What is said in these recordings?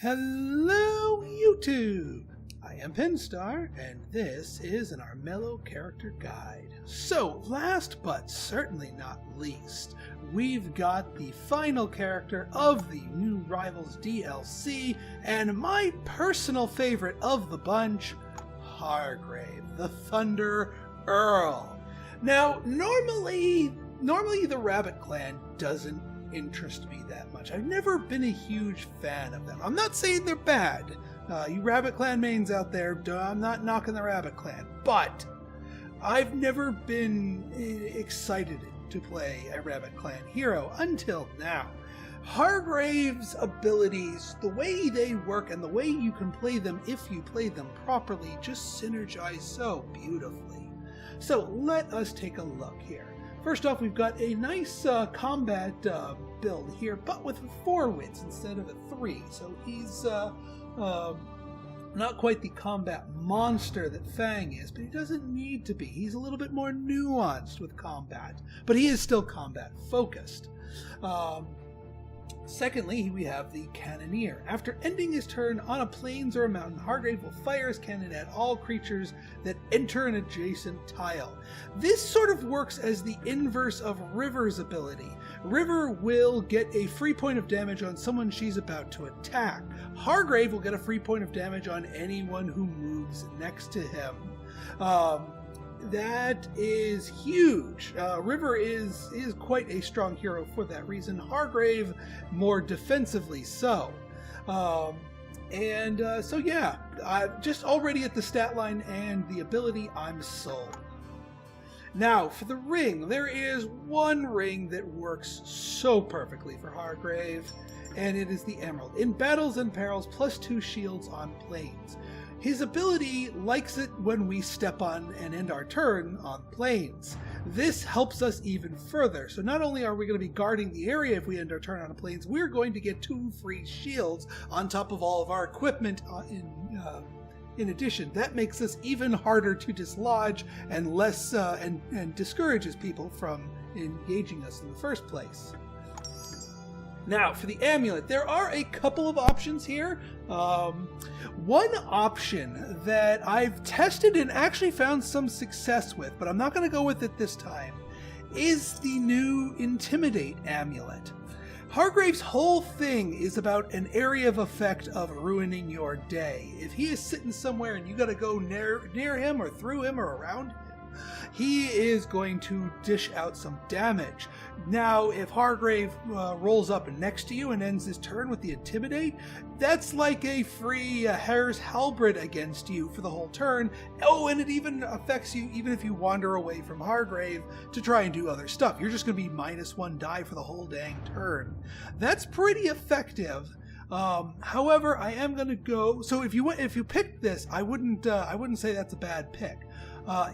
Hello, YouTube! I am Pinstar, and this is an Armello character guide. So, last but certainly not least, we've got the final character of the New Rivals DLC, and my personal favorite of the bunch, Hargrave, the Thunder Earl. Now, normally the Rabbit Clan doesn't interest me that much. I've never been a huge fan of them. I'm not saying they're bad. You Rabbit Clan mains out there, I'm not knocking the Rabbit Clan, but I've never been excited to play a Rabbit Clan hero until now. Hargrave's abilities, the way they work and the way you can play them if you play them properly, just synergize so beautifully. So let us take a look here. First off, we've got a nice combat build here, but with 4 wits instead of a 3. So he's not quite the combat monster that Fang is, but he doesn't need to be. He's a little bit more nuanced with combat, but he is still combat focused. Secondly, we have the Cannoneer. After ending his turn on a plains or a mountain, Hargrave will fire his cannon at all creatures that enter an adjacent tile. This sort of works as the inverse of River's ability. River will get a free point of damage on someone she's about to attack. Hargrave will get a free point of damage on anyone who moves next to him. That is huge. River is quite a strong hero for that reason. Hargrave more defensively so. So yeah, just already at the stat line and the ability, I'm sold. Now, for the ring, there is one ring that works so perfectly for Hargrave, and it is the Emerald. In battles and perils, +2 shields on plains. His ability likes it when we step on and end our turn on plains. This helps us even further. So not only are we going to be guarding the area if we end our turn on a plains, we're going to get 2 free shields on top of all of our equipment in addition. That makes us even harder to dislodge and less and discourages people from engaging us in the first place. Now, for the amulet, there are a couple of options here. One option that I've tested and actually found some success with, but I'm not going to go with it this time, is the new Intimidate amulet. Hargrave's whole thing is about an area of effect of ruining your day. If he is sitting somewhere and you got to go near him or through him or around him, he is going to dish out some damage. Now, if Hargrave rolls up next to you and ends his turn with the Intimidate, that's like a free hare's halberd against you for the whole turn. Oh, and it even affects you even if you wander away from Hargrave to try and do other stuff. You're just going to be -1 die for the whole dang turn. That's pretty effective. However, I am going to go. So if you picked this, I wouldn't say that's a bad pick.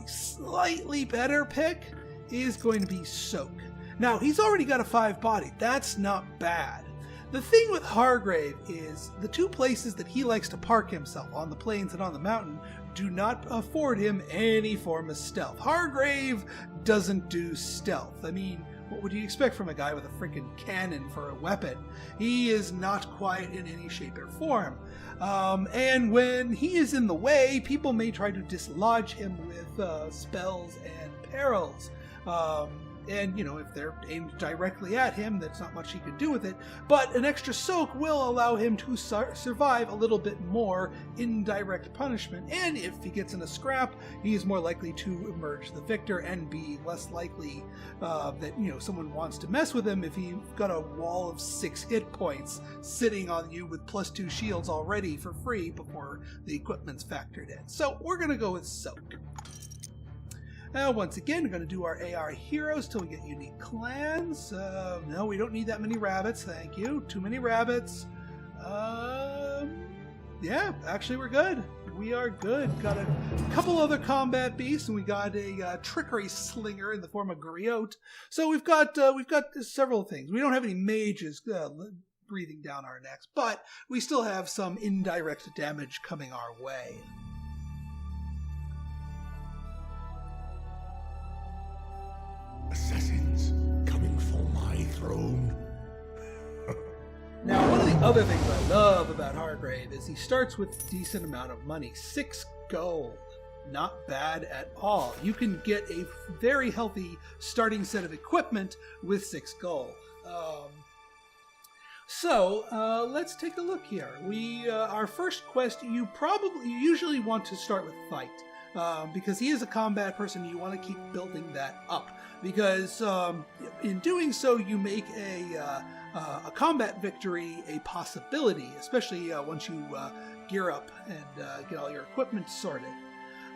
Slightly better pick is going to be Soak. Now, he's already got a 5 body. That's not bad. The thing with Hargrave is the 2 places that he likes to park himself, on the plains and on the mountain, do not afford him any form of stealth. Hargrave doesn't do stealth. I mean, what would you expect from a guy with a freaking cannon for a weapon? He is not quiet in any shape or form. And when he is in the way, people may try to dislodge him with spells and perils. And, you know, if they're aimed directly at him, that's not much he can do with it. But an extra Soak will allow him to survive a little bit more indirect punishment. And if he gets in a scrap, he is more likely to emerge the victor and be less likely that, you know, someone wants to mess with him if he's got a wall of 6 hit points sitting on you with +2 shields already for free before the equipment's factored in. So we're going to go with Soak. Once again, we're going to do our AR heroes till we get unique clans. No, we don't need that many rabbits, thank you. Too many rabbits. Yeah, actually we're good. We are good. Got a couple other combat beasts, and we got a trickery slinger in the form of Griot. So we've got several things. We don't have any mages breathing down our necks, but we still have some indirect damage coming our way. Assassins coming for my throne. Now, one of the other things I love about Hargrave is he starts with a decent amount of money. 6 gold. Not bad at all. You can get a very healthy starting set of equipment with 6 gold. So let's take a look here. Our first quest, you usually want to start with fight. Because he is a combat person, you want to keep building that up. Because in doing so, you make a combat victory a possibility, especially once you gear up and get all your equipment sorted.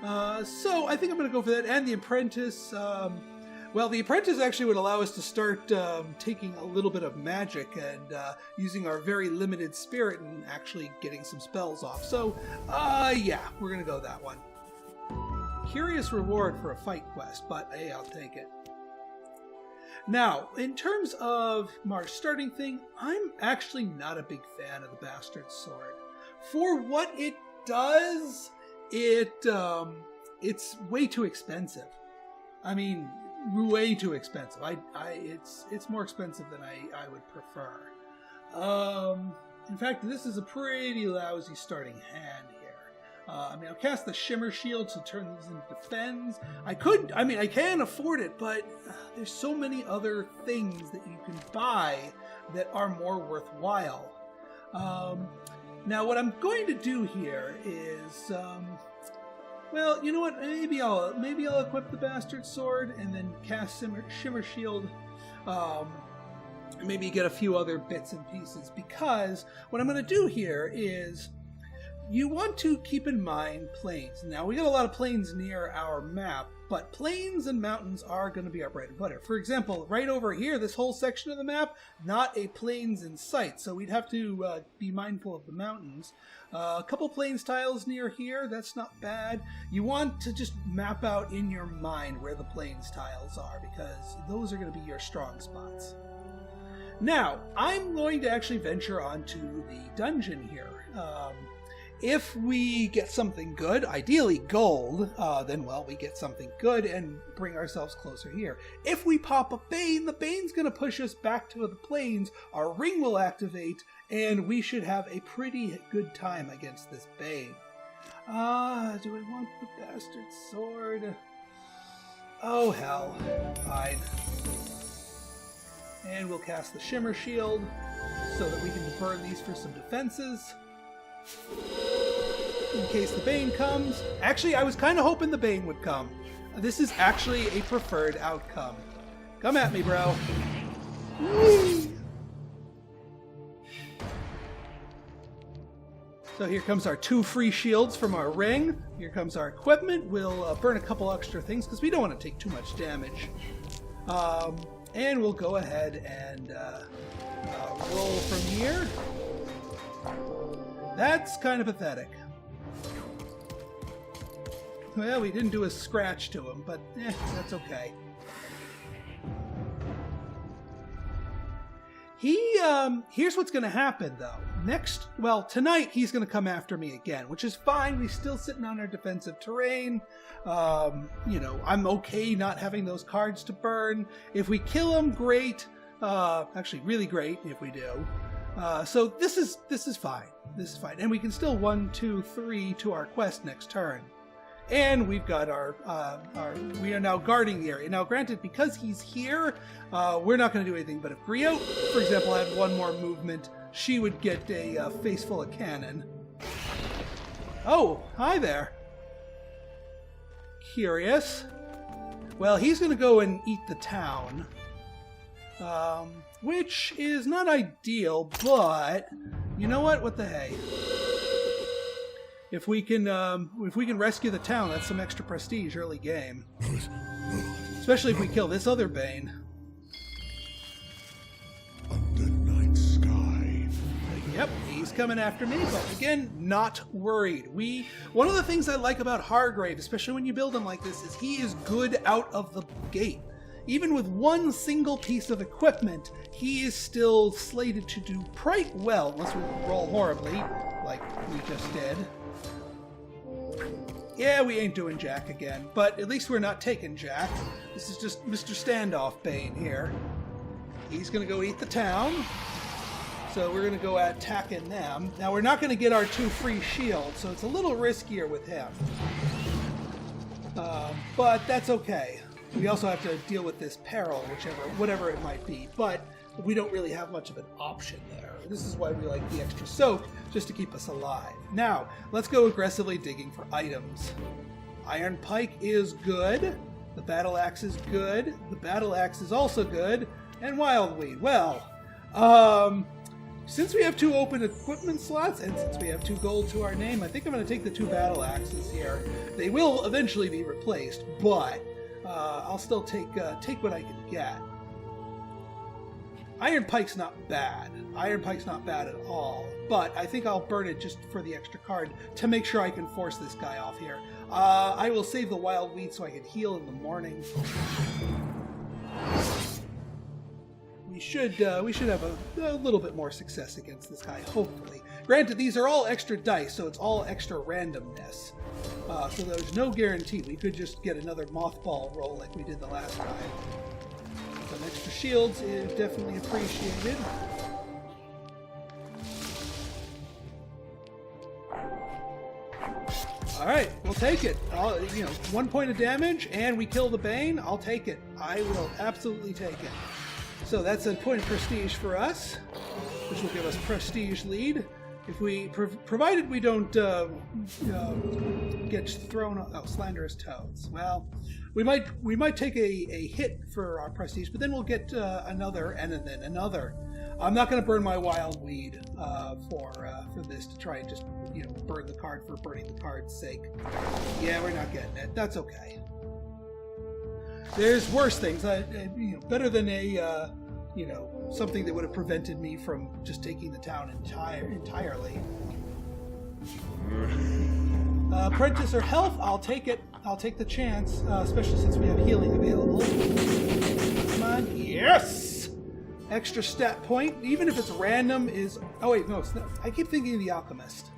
So I think I'm going to go for that. And the apprentice, well, the apprentice actually would allow us to start taking a little bit of magic and using our very limited spirit and actually getting some spells off. So, yeah, we're going to go that one. Curious reward for a fight quest, but hey, I'll take it. Now, in terms of our starting thing, I'm actually not a big fan of the Bastard Sword. For what it does, it's way too expensive. I mean, way too expensive. It's more expensive than I would prefer. In fact, this is a pretty lousy starting hand here. I mean, I'll cast the Shimmer Shield to turn these into defense. I can afford it, but there's so many other things that you can buy that are more worthwhile. Now, what I'm going to do here is, well, you know what? Maybe I'll equip the Bastard Sword and then cast Shimmer Shield. Maybe get a few other bits and pieces, because what I'm going to do here is you want to keep in mind plains. Now, we got a lot of plains near our map, but plains and mountains are going to be our bread and butter. For example, right over here, this whole section of the map, not a plains in sight, so we'd have to be mindful of the mountains. A couple plains tiles near here, that's not bad. You want to just map out in your mind where the plains tiles are, because those are going to be your strong spots. Now, I'm going to actually venture onto the dungeon here. If we get something good, ideally gold, then, well, we get something good and bring ourselves closer here. If we pop a Bane, the Bane's going to push us back to the plains, our ring will activate, and we should have a pretty good time against this Bane. Do I want the Bastard Sword? Oh, hell. Fine. And we'll cast the Shimmer Shield so that we can burn these for some defenses. In case the Bane comes. Actually, I was kind of hoping the Bane would come. This is actually a preferred outcome. Come at me, bro. Whee! So here comes our 2 free shields from our ring. Here comes our equipment. We'll burn a couple extra things because we don't want to take too much damage. And we'll go ahead and roll from here. That's kind of pathetic. Well, we didn't do a scratch to him, but that's okay. Here's what's going to happen, though. Tonight he's going to come after me again, which is fine. We're still sitting on our defensive terrain. I'm okay not having those cards to burn. If we kill him, great. Actually, really great if we do. So this is fine. This is fine. And we can still 1, 2, 3 to our quest next turn. And we've got we are now guarding the area. Now, granted, because he's here, we're not going to do anything. But if Griot, for example, had 1 more movement, she would get a face full of cannon. Oh, hi there. Curious. Well, he's going to go and eat the town. Which is not ideal, but you know what? What the hey? If we can rescue the town, that's some extra prestige early game. Especially if we kill this other Bane. Under night sky. Yep, he's coming after me, but again, not worried. One of the things I like about Hargrave, especially when you build him like this, is he is good out of the gate. Even with 1 single piece of equipment, he is still slated to do quite well, unless we roll horribly, like we just did. Yeah, we ain't doing Jack again, but at least we're not taking Jack. This is just Mr. Standoff Bane here. He's gonna go eat the town. So we're going to go at attacking them. Now we're not going to get our 2 free shields, so it's a little riskier with him. But that's okay. We also have to deal with this peril, whatever it might be. But we don't really have much of an option there. This is why we like the extra soak, just to keep us alive. Now, let's go aggressively digging for items. Iron Pike is good. The Battle Axe is good. The Battle Axe is also good. And Wildweed. Well, since we have 2 open equipment slots, and since we have 2 gold to our name, I think I'm going to take the 2 Battle Axes here. They will eventually be replaced, but I'll still take what I can get. Iron Pike's not bad. Iron Pike's not bad at all. But I think I'll burn it just for the extra card to make sure I can force this guy off here. I will save the Wild Weed so I can heal in the morning. We should have a little bit more success against this guy, hopefully. Granted, these are all extra dice, so it's all extra randomness. So there's no guarantee. We could just get another mothball roll like we did the last time. Some extra shields is definitely appreciated. Alright, we'll take it. 1 point of damage, and we kill the Bane. I'll take it. I will absolutely take it. So that's a point of prestige for us, which will give us prestige lead. If we, provided we don't get thrown on, slanderous toads. Well, we might take a hit for our prestige, but then we'll get another, and then another. I'm not going to burn my Wild Weed for this to try and just burn the card for burning the card's sake. Yeah, we're not getting it. That's okay. There's worse things. Better than a something that would have prevented me from just taking the town entirely. Apprentice or health, I'll take it. I'll take the chance, especially since we have healing available. Come on, yes! Extra stat point, even if it's random, is... Oh wait, no, it's not. I keep thinking of the alchemist.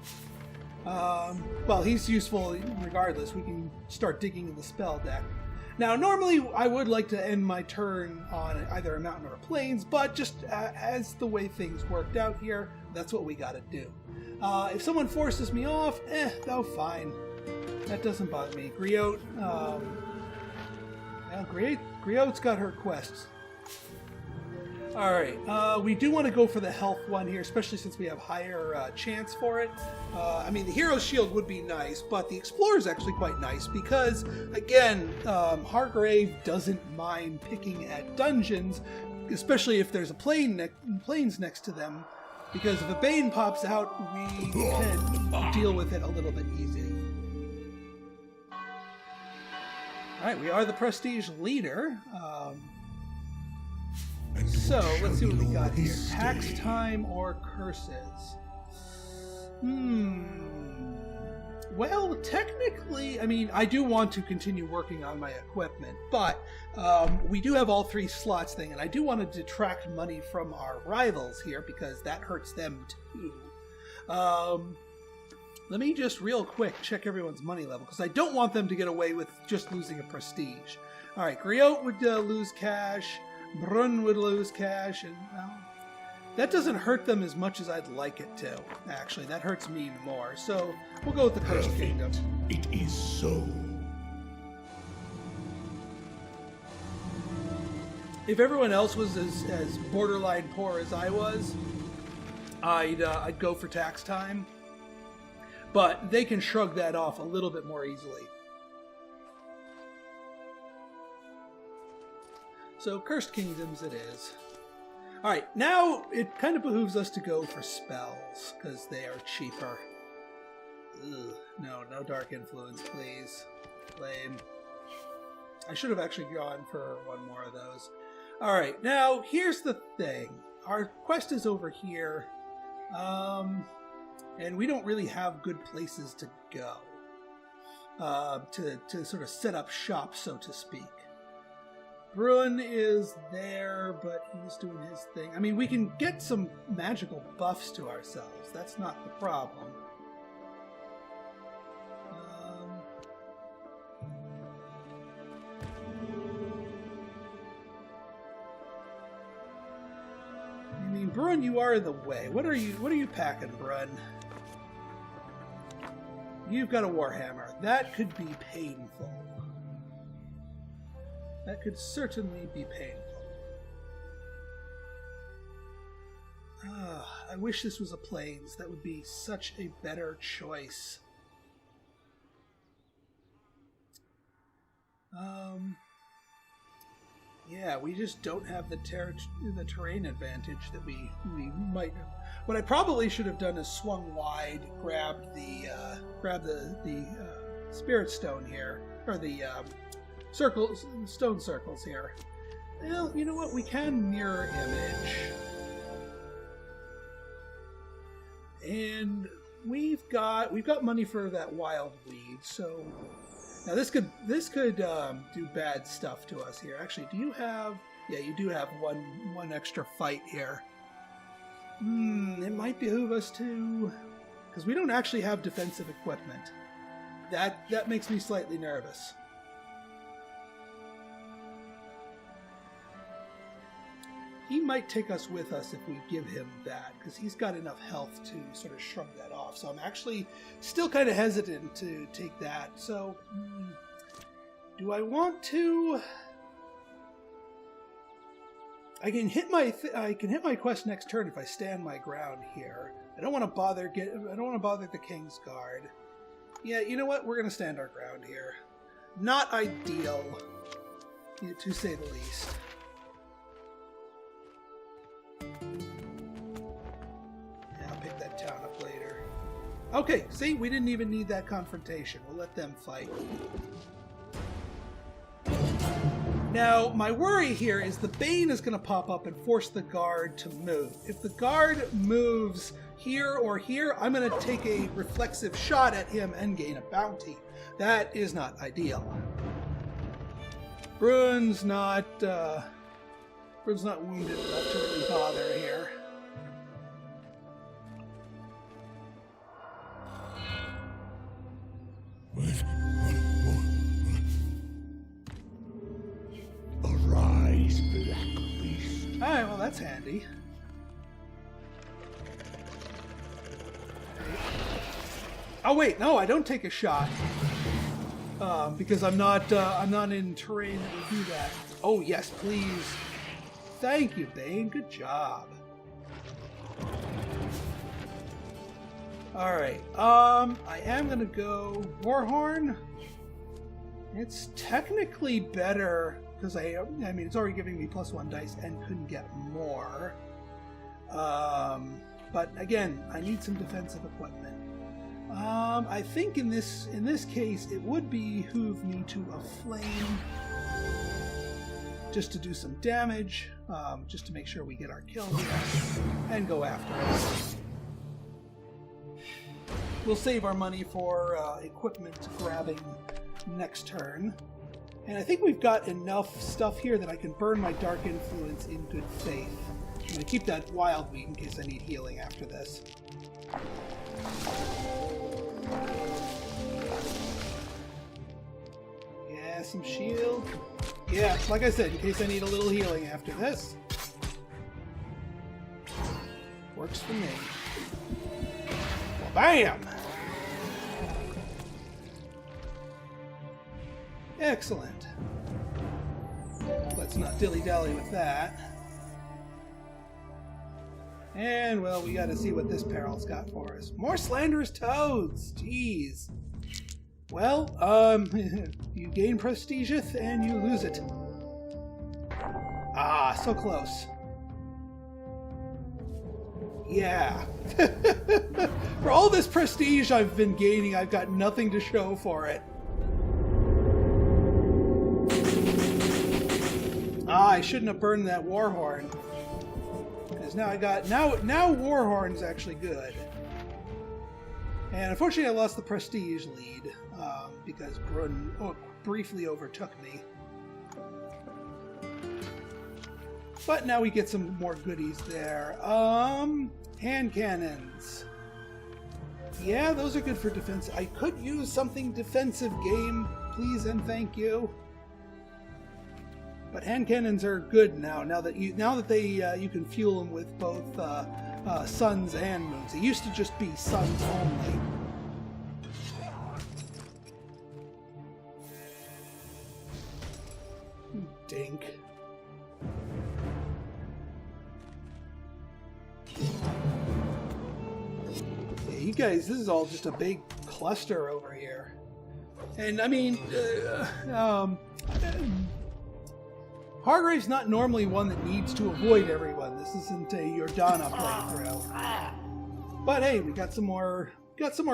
Well, he's useful regardless. We can start digging in the spell deck. Now, normally I would like to end my turn on either a mountain or a plains, but just as the way things worked out here, that's what we gotta do. If someone forces me off, fine. That doesn't bother me. Griot, Griot's got her quests. Alright, we do want to go for the health one here, especially since we have higher chance for it. I mean, the Hero's Shield would be nice, but the Explorer is actually quite nice because, again, Hargrave doesn't mind picking at dungeons, especially if there's a plains next to them, because if a Bane pops out, we can deal with it a little bit easy. Alright, we are the Prestige leader. So, let's see what we got here. Tax time or curses? Well, technically, I mean, I do want to continue working on my equipment, but we do have all 3 slots thing, and I do want to detract money from our rivals here because that hurts them too. Let me just real quick check everyone's money level because I don't want them to get away with just losing a prestige. Alright, Griot would lose cash. Brun would lose cash, and well, that doesn't hurt them as much as I'd like it to. Actually, that hurts me more. So we'll go with the Cursed Kingdom. It is so. If everyone else was as borderline poor as I was, I'd go for tax time. But they can shrug that off a little bit more easily. So, Cursed Kingdoms it is. Alright, now it kind of behooves us to go for spells, because they are cheaper. Ugh, no Dark Influence, please. Lame. I should have actually gone for one more of those. Alright, now, here's the thing. Our quest is over here, and we don't really have good places to go. To sort of set up shop, so to speak. Bruin is there, but he's doing his thing. I mean, we can get some magical buffs to ourselves. That's not the problem. I mean, Brun, you are in the way. What are you packing, Brun? You've got a warhammer. That could be painful. That could certainly be painful. I wish this was a plains. That would be such a better choice. Yeah, we just don't have the terrain advantage that we might have. What I probably should have done is swung wide, grabbed the spirit stone here, or the stone circles here. Well, you know what? We can mirror image, and we've got money for that wild weed, so. Now this could do bad stuff to us here. Actually, do you have? Yeah, you do have one extra fight here. It might behoove us to, because we don't actually have defensive equipment. That makes me slightly nervous. He might take us with us if we give him that, because he's got enough health to sort of shrug that off. So I'm actually still kind of hesitant to take that. So, do I want to? I can hit my quest next turn if I stand my ground here. I don't want to bother the King's Guard. Yeah, you know what? We're going to stand our ground here. Not ideal, to say the least. Town up later. Okay, see, we didn't even need that confrontation. We'll let them fight. Now, my worry here is the Bane is going to pop up and force the guard to move. If the guard moves here or here, I'm going to take a reflexive shot at him and gain a bounty. That is not ideal. Brun's not wounded enough to really bother here. Arise, black beast. Alright, well that's handy. Oh wait, no, I don't take a shot. Because I'm not in terrain that would do that. Oh yes, please. Thank you, Bane. Good job. Alright, I am gonna go Warhorn. It's technically better, because I mean, it's already giving me +1 dice and couldn't get more. But again, I need some defensive equipment. I think in this case, it would behoove me to a flame, just to do some damage, just to make sure we get our kill here, and go after it. We'll save our money for equipment grabbing next turn. And I think we've got enough stuff here that I can burn my Dark Influence in good faith. I'm going to keep that wild weed in case I need healing after this. Yeah, some shield. Yeah, like I said, in case I need a little healing after this. Works for me. Well, bam! Excellent. Let's not dilly-dally with that. And, well, we gotta see what this peril's got for us. More slanderous toads! Jeez. Well, you gain prestigeth and you lose it. Ah, so close. Yeah. For all this prestige I've been gaining, I've got nothing to show for it. Ah, I shouldn't have burned that Warhorn. Because now I got... Now Warhorn's actually good. And unfortunately I lost the prestige lead. Because Brun briefly overtook me. But now we get some more goodies there. Hand cannons. Yeah, those are good for defense. I could use something defensive, game. Please and thank you. But hand cannons are good now. Now that you can fuel them with both suns and moons. It used to just be suns only. Dink. Yeah, you guys, this is all just a big cluster over here. And I mean, Hargrave's not normally one that needs to avoid everyone. This isn't a Jordana playthrough. But hey, we got some more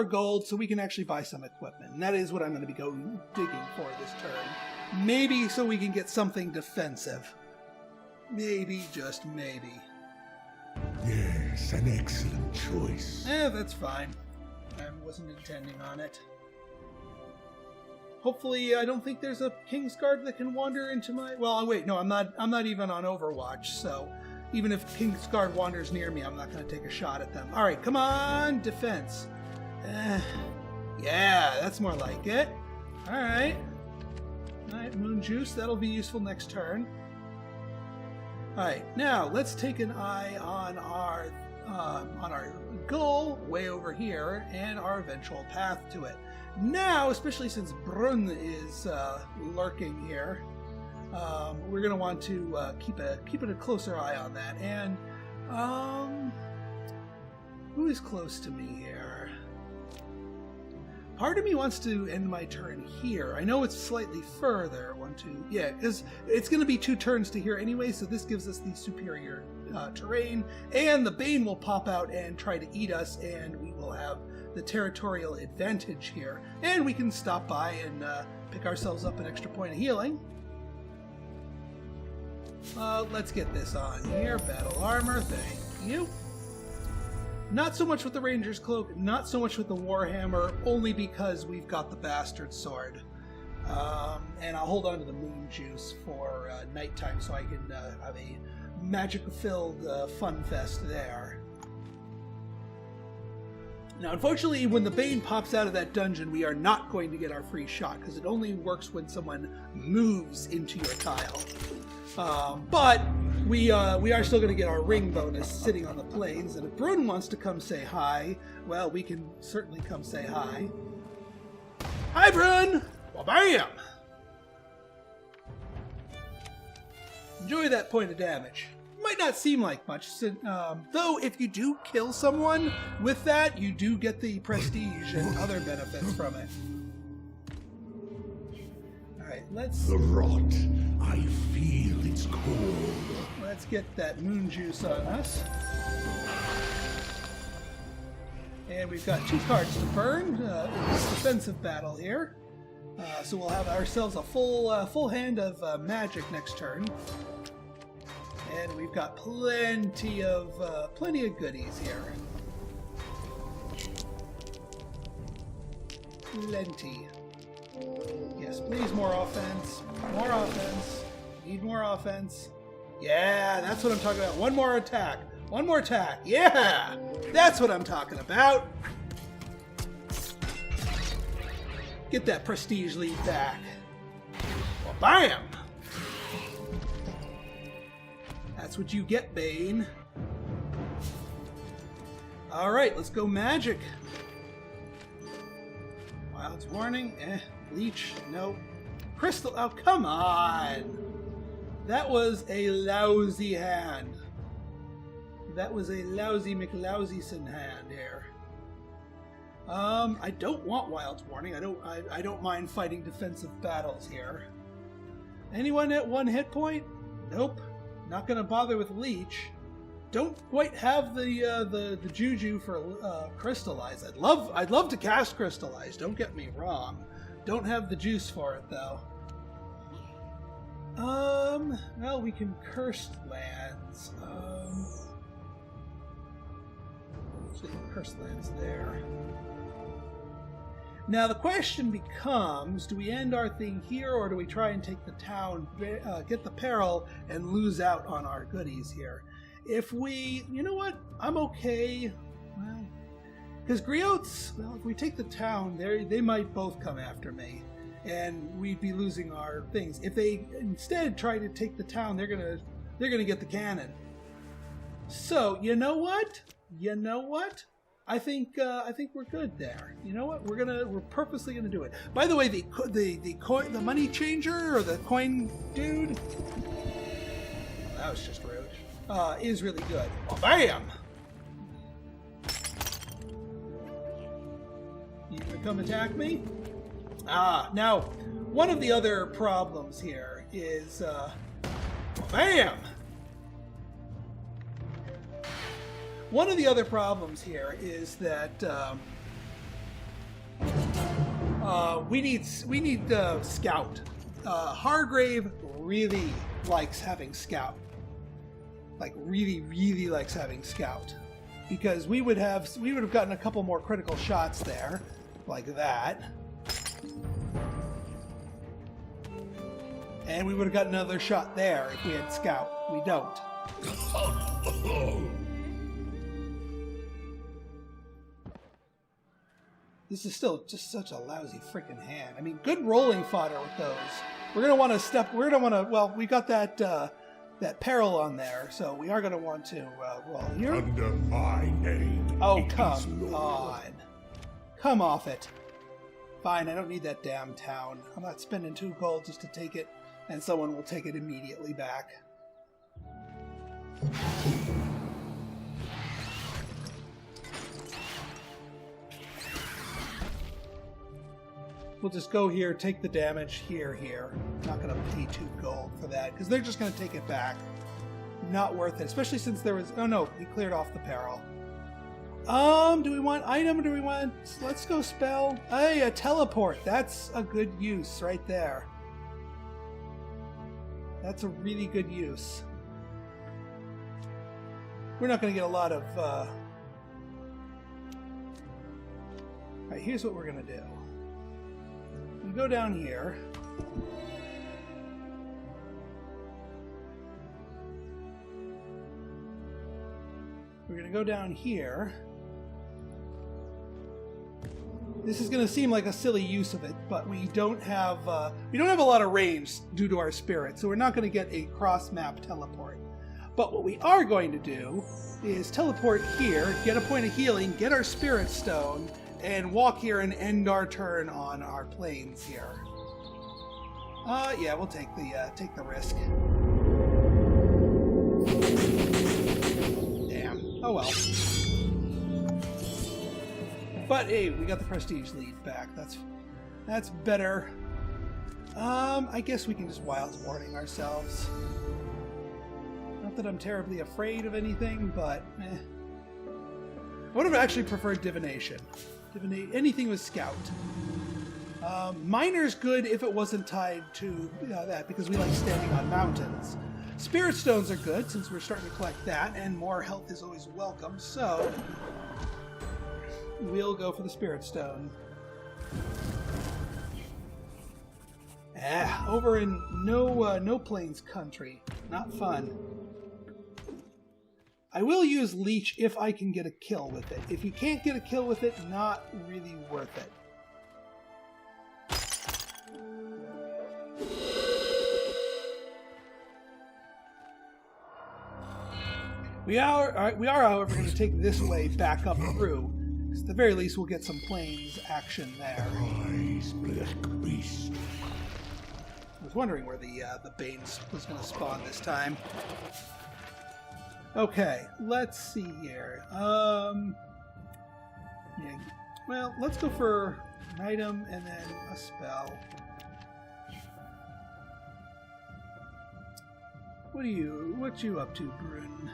gold, so we can actually buy some equipment. And that is what I'm going to be going digging for this turn. Maybe so we can get something defensive. Maybe, just maybe. Yes, an excellent choice. That's fine. I wasn't intending on it. Hopefully, I don't think there's a Kingsguard that can wander into my... Well, wait, no, I'm not even on Overwatch, so even if Kingsguard wanders near me, I'm not going to take a shot at them. All right, come on, defense. Yeah, that's more like it. All right. All right, Moon Juice, that'll be useful next turn. All right, now let's take an eye on our goal way over here and our eventual path to it. Now, especially since Brunn is lurking here, we're going to want to keep it a closer eye on that. And who is close to me here? Part of me wants to end my turn here. I know it's slightly further. 1, 2, yeah, because it's going to be 2 turns to here anyway, so this gives us the superior terrain, and the Bane will pop out and try to eat us, and we will have the territorial advantage here. And we can stop by and pick ourselves up an extra point of healing. Let's get this on here. Battle armor, thank you. Not so much with the Ranger's Cloak, not so much with the Warhammer, only because we've got the Bastard Sword. And I'll hold on to the Moon Juice for nighttime so I can have a magic-filled fun fest there. Now, unfortunately, when the Bane pops out of that dungeon, we are not going to get our free shot, because it only works when someone moves into your tile. But we are still going to get our ring bonus sitting on the plains, and if Brun wants to come say hi, well, we can certainly come say hi. Hi, Brun! Well, bam! Enjoy that point of damage. Might not seem like much, though if you do kill someone with that, you do get the prestige and other benefits from it. Alright, let's... The rot. I feel its cold. Let's get that Moon Juice on us. And we've got 2 cards to burn in this defensive battle here. So we'll have ourselves a full hand of magic next turn. And we've got plenty of goodies here. Plenty. Yes, please, more offense. More offense. Need more offense. Yeah, that's what I'm talking about. One more attack. One more attack. Yeah! That's what I'm talking about. Get that prestige lead back. Well, bam! That's what you get, Bane. Alright, let's go magic. Wild's Warning. Leech. Nope. Crystal. Oh, come on! That was a lousy hand. That was a lousy McLouseyson hand here. I don't want Wild's Warning. I don't mind fighting defensive battles here. Anyone at 1 hit point? Nope. Not gonna bother with Leech. Don't quite have the juju for Crystallize. I'd love to cast Crystallize. Don't get me wrong. Don't have the juice for it though. Well, we can Cursed Lands. Actually, Cursed Lands there. Now the question becomes, do we end our thing here, or do we try and take the town, get the peril, and lose out on our goodies here? If we, you know what, I'm okay, well, because Griots, well, if we take the town, they might both come after me. and we'd be losing our things. If they instead try to take the town, they're gonna get the cannon. So you know what? I think we're good there. You know what? We're purposely gonna do it. By the way, the money changer or the coin dude, that was just rude. Is really good. Oh, bam! You gonna come attack me? Now one of the other problems here is bam! One of the other problems here is that we need scout. Hargrave really likes having scout. Like really likes having scout, because we would have gotten a couple more critical shots there, like that, and we would have gotten another shot there if we had scout. We don't. This is still just such a lousy freaking hand. I mean, good rolling fodder with those. We're gonna want to step. We're gonna want to. Well, we got that peril on there, so we are gonna want to roll here. Under my name. Oh, come on! Come off it. Fine, I don't need that damn town. I'm not spending 2 gold just to take it, and someone will take it immediately back. We'll just go here, take the damage here. I'm not going to pay 2 gold for that, because they're just going to take it back. Not worth it, especially since there was... Oh no, we cleared off the peril. Do we want item, or do we want... Let's go spell. Hey, a teleport. That's a good use right there. That's a really good use. We're not going to get a lot of... Alright, here's what we're going to do. We go down here. We're going to go down here. This is going to seem like a silly use of it, but we don't have a lot of range due to our spirit, so we're not going to get a cross-map teleport. But what we are going to do is teleport here, get a point of healing, get our spirit stone, and walk here and end our turn on our plains here. Yeah, we'll take the risk. Damn. Oh well. But hey, we got the prestige lead back. That's better. I guess we can just wild warning ourselves. Not that I'm terribly afraid of anything, but I would have actually preferred divination. Anything with scout. Miner's good if it wasn't tied to that, because we like standing on mountains. Spirit stones are good since we're starting to collect that, and more health is always welcome, so we'll go for the spirit stone. Over in no plains country. Not fun. I will use leech if I can get a kill with it. If you can't get a kill with it, not really worth it. We are, however, going to take this way back up through. At the very least, we'll get some plains action there. Rise, black beast. I was wondering where the Bane was going to spawn this time. Okay, let's see here. Yeah, well, let's go for an item and then a spell. What you up to, Brun?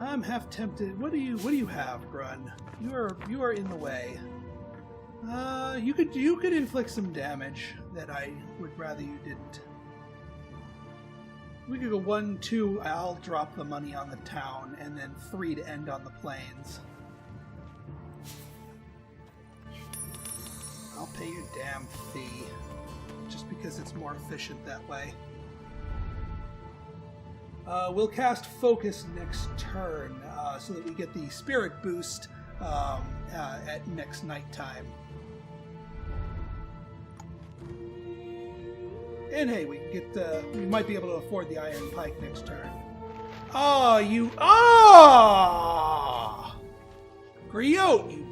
I'm half tempted. What do you have, Brun? You are in the way. You could inflict some damage that I would rather you didn't. We could go 1, 2, I'll drop the money on the town, and then 3 to end on the plains. I'll pay your damn fee, just because it's more efficient that way. We'll cast Focus next turn, so that we get the spirit boost at next nighttime. And hey, we can get we might be able to afford the iron pike next turn. Oh, you Griot, you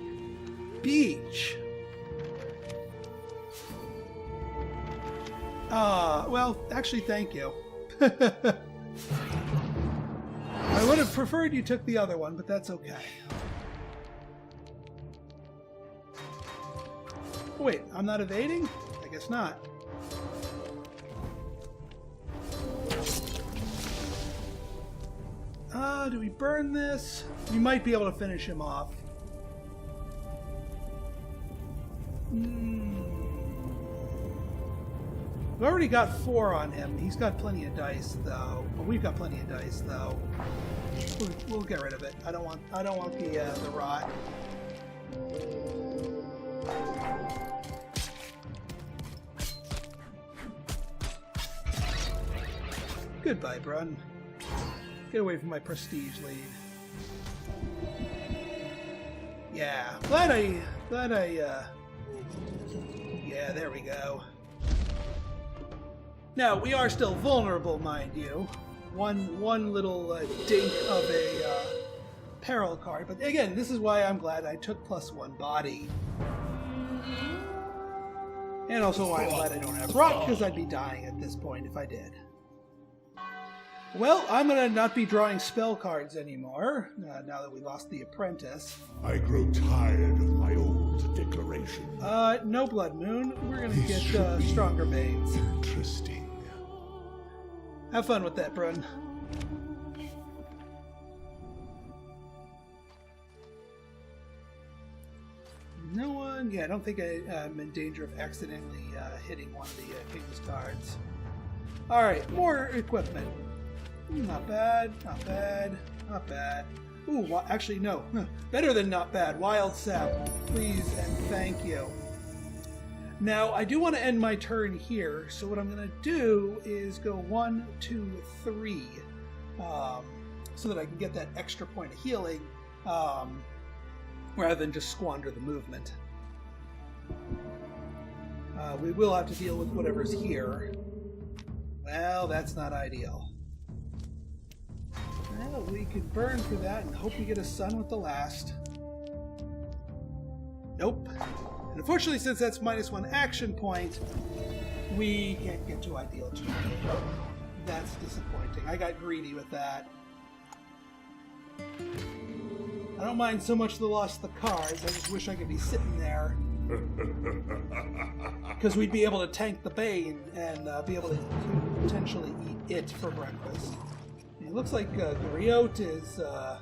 beach. Well, actually, thank you. I would have preferred you took the other one, but that's okay. Wait, I'm not evading? I guess not. Do we burn this? We might be able to finish him off. We've already got 4 on him. He's got plenty of dice, though. Well, we've got plenty of dice, though. We'll get rid of it. I don't want the rot. Goodbye, Brun. Get away from my prestige lead. Yeah, glad I. Yeah, there we go. Now, we are still vulnerable, mind you. One little dink of a peril card. But again, this is why I'm glad I took +1 body. And also why I'm glad I don't have rot, because I'd be dying at this point if I did. Well, I'm going to not be drawing spell cards anymore, now that we lost the apprentice. I grow tired of my old declaration. No Blood Moon. We're going to get stronger Banes. Interesting. Have fun with that, Brun. No one? Yeah, I don't think I'm in danger of accidentally hitting one of the King's cards. Alright, more equipment. Not bad, not bad, not bad. Ooh, actually, no. Better than not bad. Wild Sap, please and thank you. Now, I do want to end my turn here, so what I'm going to do is go 1, 2, 3, so that I can get that extra point of healing, rather than just squander the movement. We will have to deal with whatever's here. Well, that's not ideal. Well, we can burn through that and hope we get a sun with the last. Nope. And unfortunately, since that's -1 action point, we can't get to ideal 2. That's disappointing. I got greedy with that. I don't mind so much the loss of the cards. I just wish I could be sitting there. Because we'd be able to tank the Bane and be able to potentially eat it for breakfast. It looks like Griot is... Oh,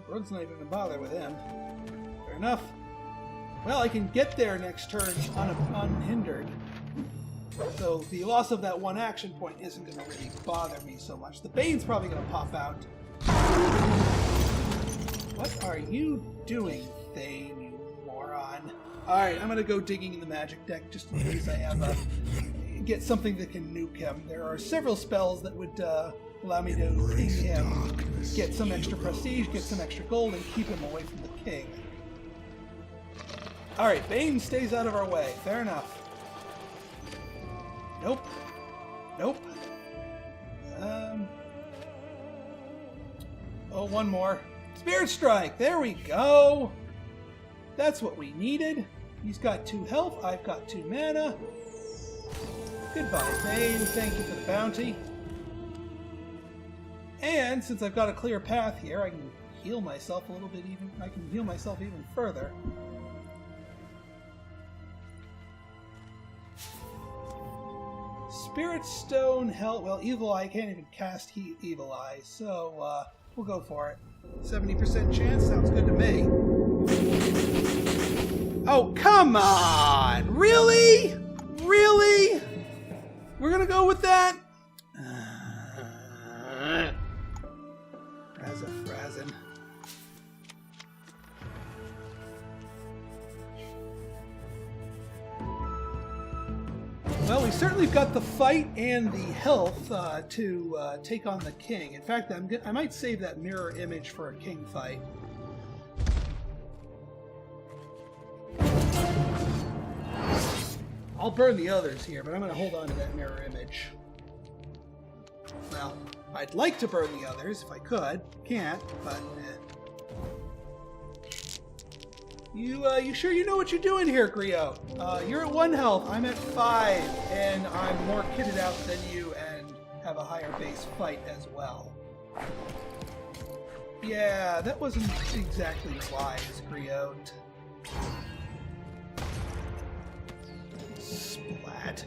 Brug's not even going to bother with him. Fair enough. Well, I can get there next turn unhindered. So the loss of that 1 action point isn't going to really bother me so much. The Bane's probably going to pop out. What are you doing, Thane, you moron? Alright, I'm going to go digging in the magic deck just in case I have get something that can nuke him. There are several spells that would allow me to ping him, get some extra prestige, get some extra gold, and keep him away from the king. Alright, Bane stays out of our way. Fair enough. Nope. Nope. Oh, one more. Spirit Strike! There we go! That's what we needed. He's got 2 health, I've got 2 mana. Goodbye, Bane. Thank you for the bounty. And since I've got a clear path here, I can heal myself a little bit even. I can heal myself even further. Spirit Stone, hell, well, Evil Eye, I can't even cast Evil Eye, so we'll go for it. 70% chance, sounds good to me. Oh, come on! Really? Really? We're gonna go with that? Frazzin. Well, we certainly got the fight and the health to take on the king. In fact, I might save that mirror image for a king fight. I'll burn the others here, but I'm going to hold on to that mirror image. Well, I'd like to burn the others if I could. Can't, but You sure you know what you're doing here, Griot? You're at 1 health, I'm at 5, and I'm more kitted out than you and have a higher base fight as well. Yeah, that wasn't exactly wise, Griot. Splat.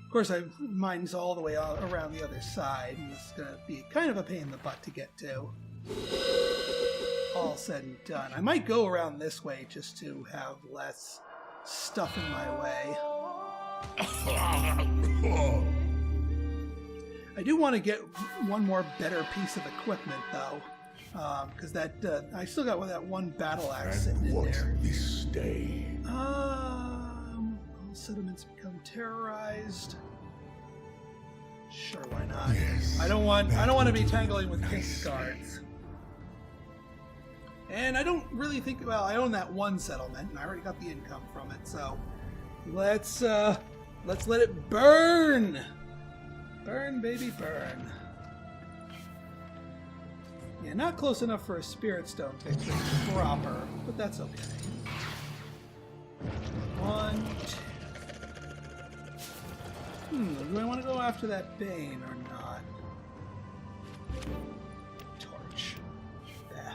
Of course, mine's all the way around the other side, and this is going to be kind of a pain in the butt to get to. All said and done. I might go around this way just to have less stuff in my way. I do want to get one more better piece of equipment, though, because I still got that one battle axe sitting in there. This day? Settlements become terrorized. Sure, why not? Yes, I don't want to be tangling with King's guards. And I don't really think, well, I own that one settlement and I already got the income from it, so let's let it burn. Burn, baby, burn. Yeah, not close enough for a spirit stone victory proper, but that's okay. 1, 2. Do I want to go after that Bane or not? Torch. Yeah.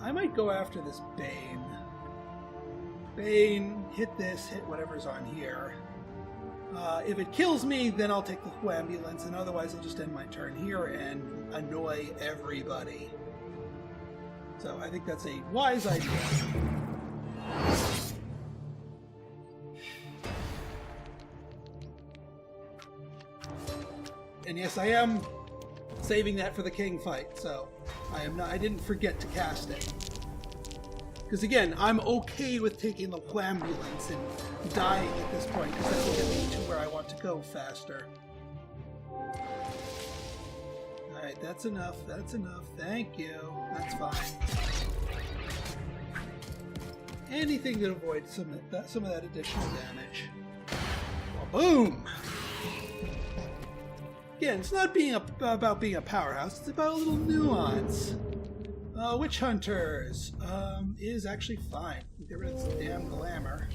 I might go after this Bane. Bane, hit this, hit whatever's on here. If it kills me, then I'll take the ambulance, and otherwise I'll just end my turn here and annoy everybody. So I think that's a wise idea. And yes, I am saving that for the king fight, so I didn't forget to cast it. Because again, I'm okay with taking the ambulance and dying at this point, because that will get me to where I want to go faster. Alright, that's enough, thank you. That's fine. Anything to avoid some of that additional damage. Well, boom! Again, it's not about being a powerhouse, it's about a little nuance. Witch Hunters is actually fine. Get rid of this damn glamour.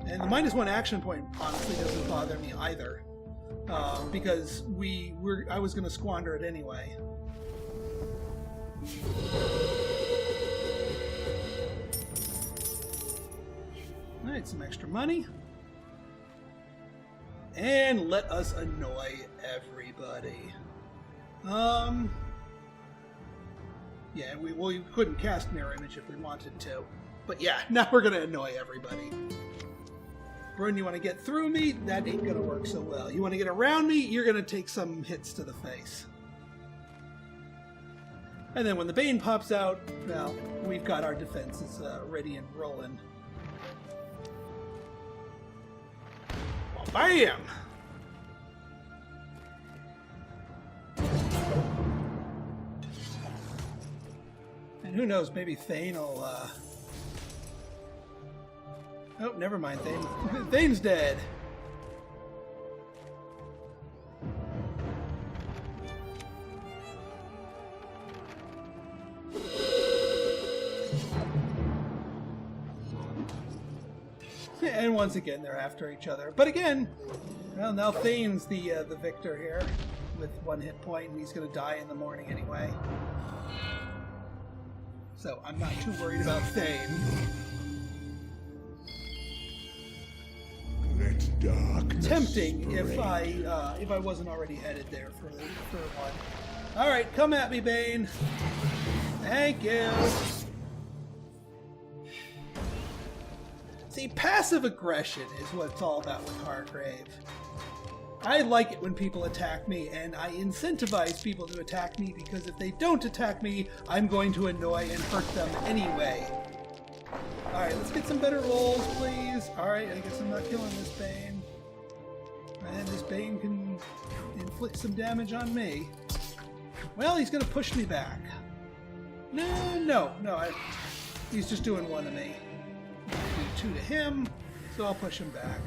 And the -1 action point honestly doesn't bother me either. Because I was going to squander it anyway. Alright, some extra money. And let us annoy everybody. Yeah, we couldn't cast Mirror Image if we wanted to. But yeah, now we're going to annoy everybody. Brun, you want to get through me? That ain't going to work so well. You want to get around me? You're going to take some hits to the face. And then when the Bane pops out, well, we've got our defenses ready and rolling. Bam! And who knows, maybe Thane will, Oh, never mind, Thane. Thane's dead. And once again, they're after each other. But again, well, now Thane's the victor here with 1 hit point, and he's going to die in the morning anyway. So I'm not too worried about Thane. Let darkness Tempting spread. if I wasn't already headed there for one. All right, come at me, Bane. Thank you. See, passive aggression is what it's all about with Hargrave. I like it when people attack me, and I incentivize people to attack me because if they don't attack me, I'm going to annoy and hurt them anyway. Alright, let's get some better rolls, please. Alright, I guess I'm not killing this Bane. And this Bane can inflict some damage on me. Well, he's going to push me back. No. He's just doing one to me. Do two to him, so I'll push him back.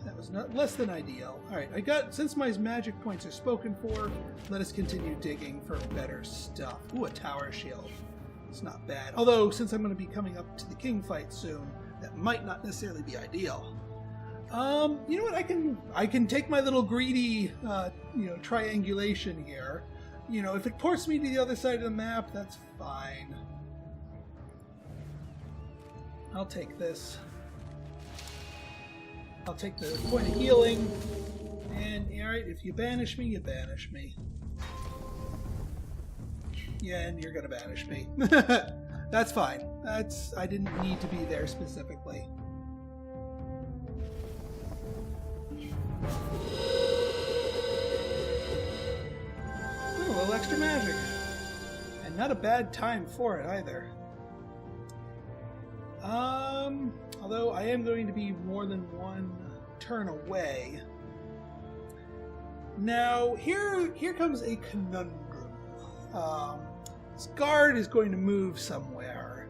That was less than ideal. Alright, since my magic points are spoken for, let us continue digging for better stuff. Ooh, a tower shield. It's not bad. Although, since I'm going to be coming up to the king fight soon, that might not necessarily be ideal. You know what? I can take my little greedy, triangulation here. You know, if it ports me to the other side of the map, that's fine. I'll take this. I'll take the point of healing. And, alright, if you banish me, you banish me. Yeah, and you're gonna banish me. That's fine. I didn't need to be there specifically. Ooh, a little extra magic. And not a bad time for it either. Although I am going to be more than one turn away. Now, here comes a conundrum. This guard is going to move somewhere.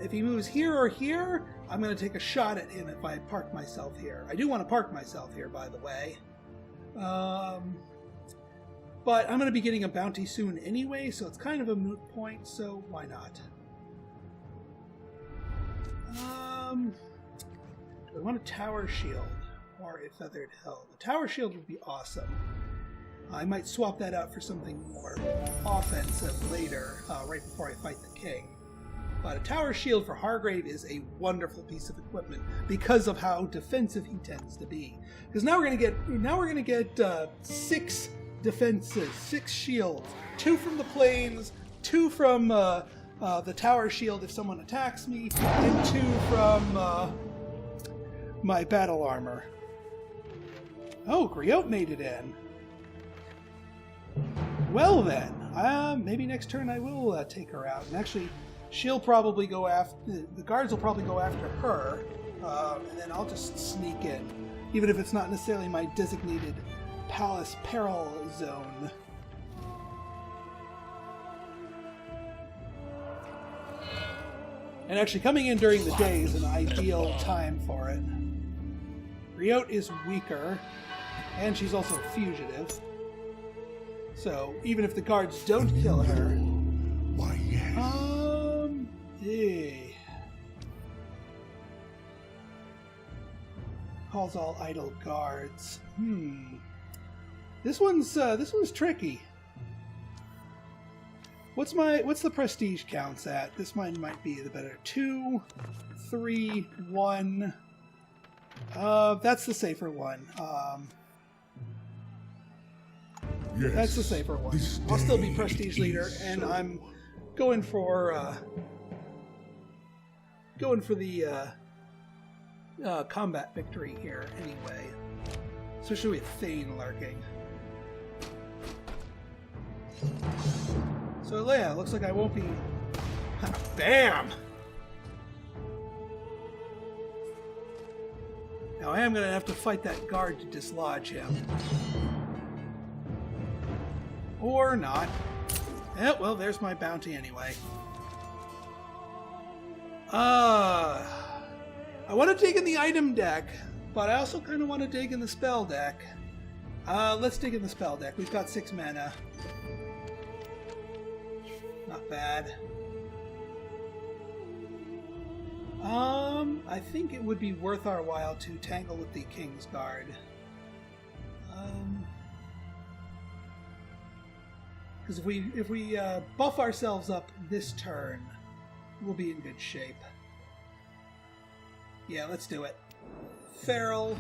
If he moves here or here, I'm going to take a shot at him if I park myself here. I do want to park myself here, by the way. But I'm going to be getting a bounty soon anyway, so it's kind of a moot point, so why not? Do I want a tower shield or a feathered helm? A tower shield would be awesome. I might swap that out for something more offensive later, right before I fight the king. But a tower shield for Hargrave is a wonderful piece of equipment because of how defensive he tends to be. Because now we're gonna get 6 defenses, 6 shields, 2 from the plains, 2 from the tower shield if someone attacks me, and 2 from my battle armor. Oh, Griot made it in. Well then, maybe next turn I will take her out. And actually, she'll probably go after... The guards will probably go after her, and then I'll just sneak in, even if it's not necessarily my designated palace peril zone. And actually, coming in during the day is an ideal time for it. Griot is weaker, and she's also a fugitive. So, even if the guards don't kill her... Why, yes. Calls all idle guards. This one's tricky. What's the prestige counts at? This mine might be the better. 2, 3, 1. That's the safer one. Yes, that's the safer one. I'll still be prestige leader, and I'm going for the combat victory here anyway. Especially with Thane lurking. So yeah, looks like I won't be... Bam! Now I am going to have to fight that guard to dislodge him. Or not. Yeah, well, there's my bounty anyway. I want to dig in the item deck, but I also kind of want to dig in the spell deck. Let's dig in the spell deck. We've got 6 mana. Not bad. I think it would be worth our while to tangle with the King's Guard. Because if we buff ourselves up this turn, we'll be in good shape. Yeah, let's do it. Feral.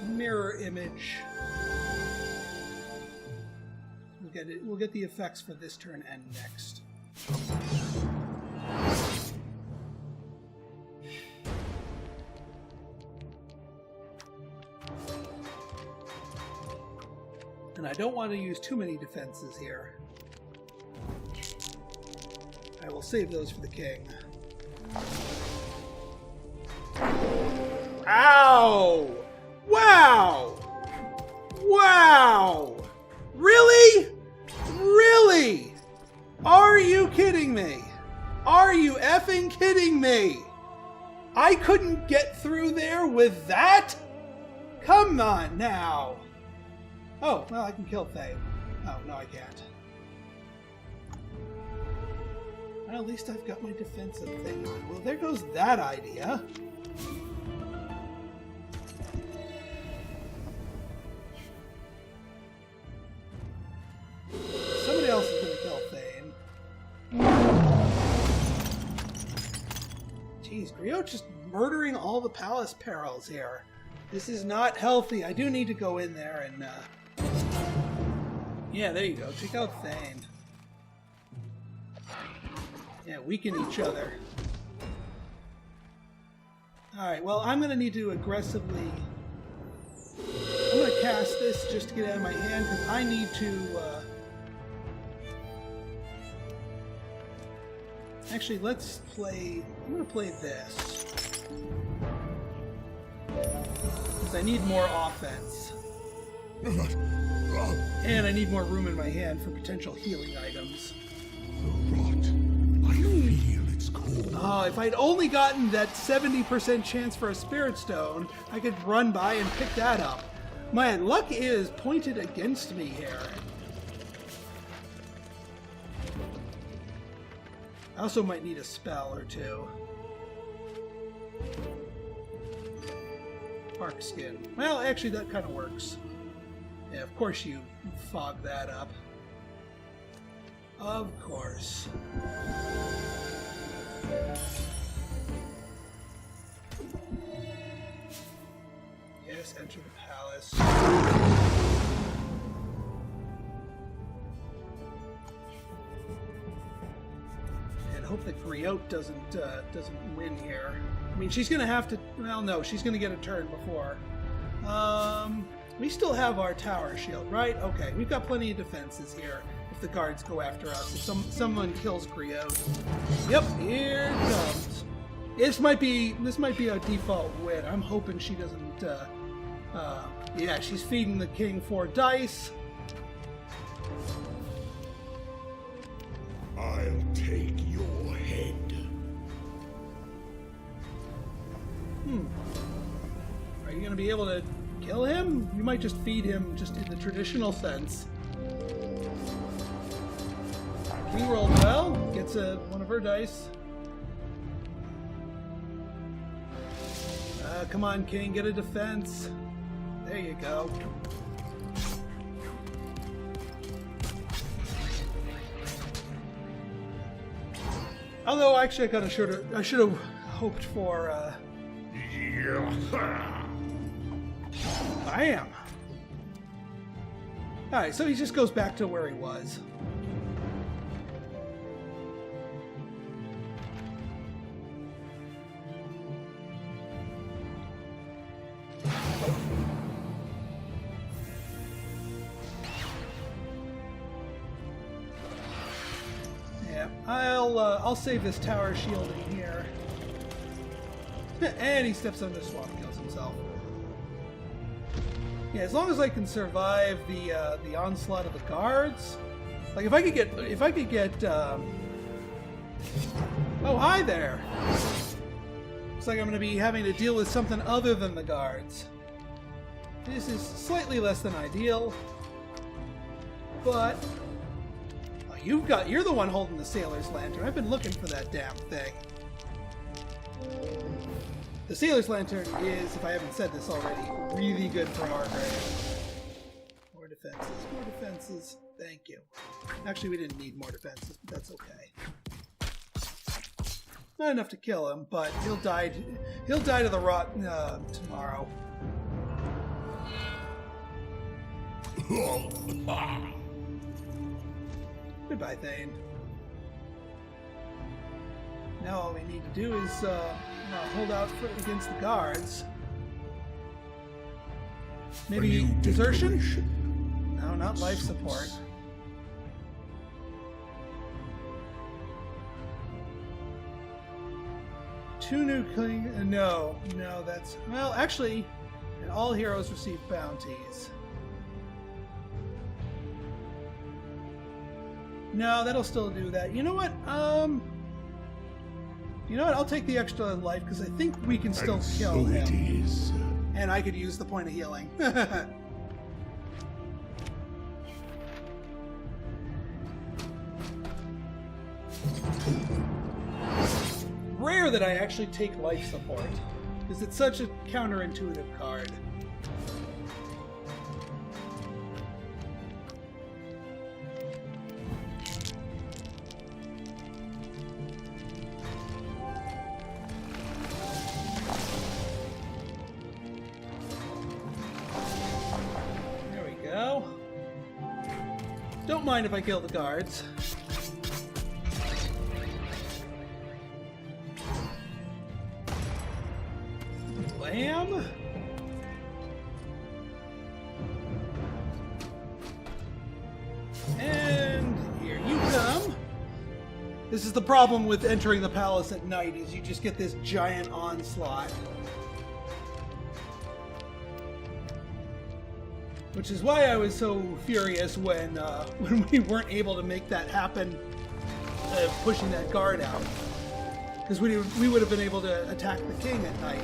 Mirror image. We'll get the effects for this turn and next. And I don't want to use too many defenses here. I will save those for the king. Ow! Wow! Wow! Really? Really? Are you kidding me? Are you effing kidding me? I couldn't get through there with that? Come on now. Oh, well, I can kill Fang. Oh, no, I can't. Well, at least I've got my defensive thing on. Well, there goes that idea. Somebody else is going to kill Fang. Jeez, Griot's just murdering all the palace perils here. This is not healthy. I do need to go in there and, yeah, there you go. Take out Fang. Yeah, weaken each other. Alright, well, I'm going to need to aggressively... I'm going to cast this just to get it out of my hand, because I need to... Actually, let's play... I'm going to play this. Because I need more offense. And I need more room in my hand for potential healing items. I feel it's cold. Oh, if I'd only gotten that 70% chance for a Spirit Stone, I could run by and pick that up. My luck is pointed against me here. I also might need a spell or two. Bark skin. Well, actually, that kind of works. Yeah, of course you fog that up. Of course. Yes, enter the palace. And hope that Griot doesn't win here. I mean, she's gonna have to. Well, no, she's gonna get a turn before. We still have our tower shield, right? Okay, we've got plenty of defenses here. If the guards go after us, if someone kills Griot. Yep, here it comes. This might be a default win. I'm hoping she doesn't. Yeah, she's feeding the king 4 dice. I'll take your head. Are you going to be able to kill him? You might just feed him just in the traditional sense. King rolled well. Gets one of her dice. Come on, King. Get a defense. There you go. Although, actually, I should have hoped for, Bam! Alright, so he just goes back to where he was. Yeah, I'll save this tower shield in here. And he steps on the swamp, kills himself. Yeah, as long as I can survive the onslaught of the guards, like if I could get. Oh, hi there. Looks like I'm going to be having to deal with something other than the guards. This is slightly less than ideal, but you're the one holding the sailor's lantern. I've been looking for that damn thing. The sailor's lantern is, if I haven't said this already, really good for Hargrave. More defenses, more defenses. Thank you. Actually, we didn't need more defenses, but that's okay. Not enough to kill him, but he'll die to the rot tomorrow. Goodbye, Thane. Now all we need to do is hold out against the guards. Maybe desertion? No, not life support. 2 new king. No, that's well. Actually, and all heroes receive bounties. No, that'll still do that. You know what? I'll take the extra life because I think we can still kill him. It is. And I could use the point of healing. Rare that I actually take life support, because it's such a counterintuitive card. There we go. Don't mind if I kill the guards. Bam! And here you come. This is the problem with entering the palace at night, is you just get this giant onslaught. Which is why I was so furious when we weren't able to make that happen, pushing that guard out. Because we would have been able to attack the king at night.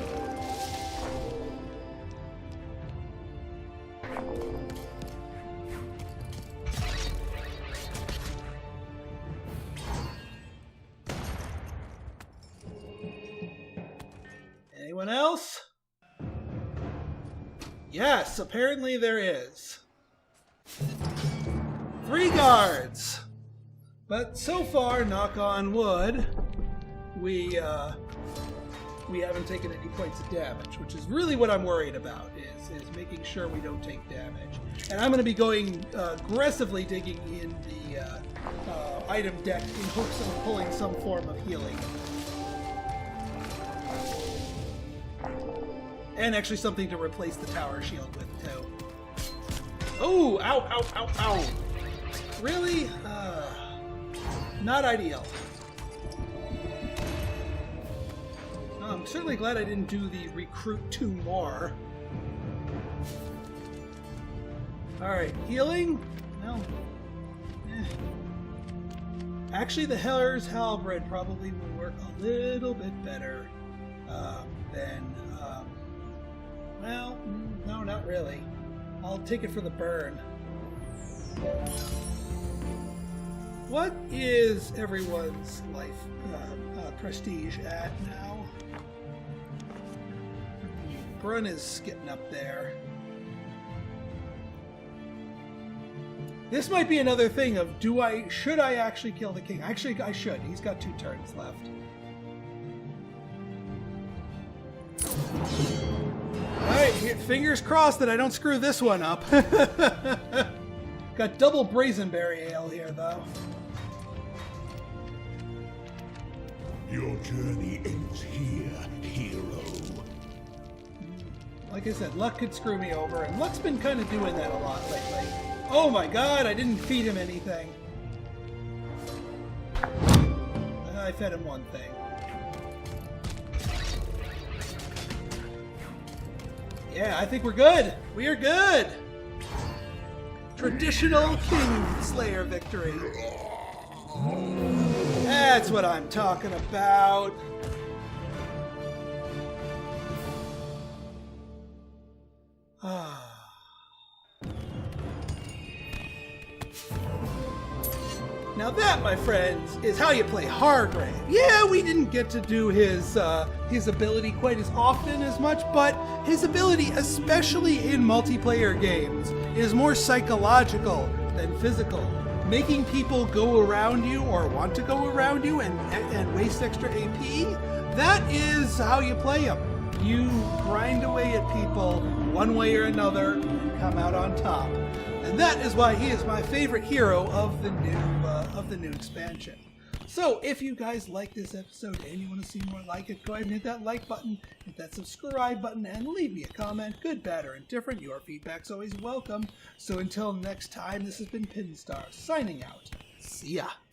Anyone else? Yes, apparently there is. 3 guards. But so far, knock on wood, we haven't taken any points of damage, which is really what I'm worried about, is making sure we don't take damage. And I'm going to be going aggressively digging in the item deck in hopes of pulling some form of healing. And actually something to replace the tower shield with, too. Oh! Ow, ow, ow, ow! Really? Not ideal. I'm certainly glad I didn't do the recruit 2 more. Alright, healing? No. Actually, the Hare's halberd probably will work a little bit better than... well, no, not really. I'll take it for the burn. What is everyone's life prestige at now? Brun is getting up there. This might be another thing of should I actually kill the king? Actually, I should. He's got 2 turns left. Alright, fingers crossed that I don't screw this one up. Got double brazenberry ale here, though. Your journey ends here, hero. Like I said, luck could screw me over, and luck's been kind of doing that a lot lately. Oh my god, I didn't feed him anything. I fed him one thing. Yeah, I think we're good. We are good. Traditional King Slayer victory. That's what I'm talking about. Now that, my friends, is how you play Hargrave. Yeah, we didn't get to do his ability quite as often as much, but his ability, especially in multiplayer games, is more psychological than physical. Making people go around you or want to go around you and waste extra AP, that is how you play him. You grind away at people one way or another and come out on top. And that is why he is my favorite hero of the new expansion. So if you guys like this episode and you want to see more like it, go ahead and hit that like button, hit that subscribe button, and leave me a comment, good, bad, or indifferent. Your feedback's always welcome. So until next time, this has been Pinstar, signing out. See ya.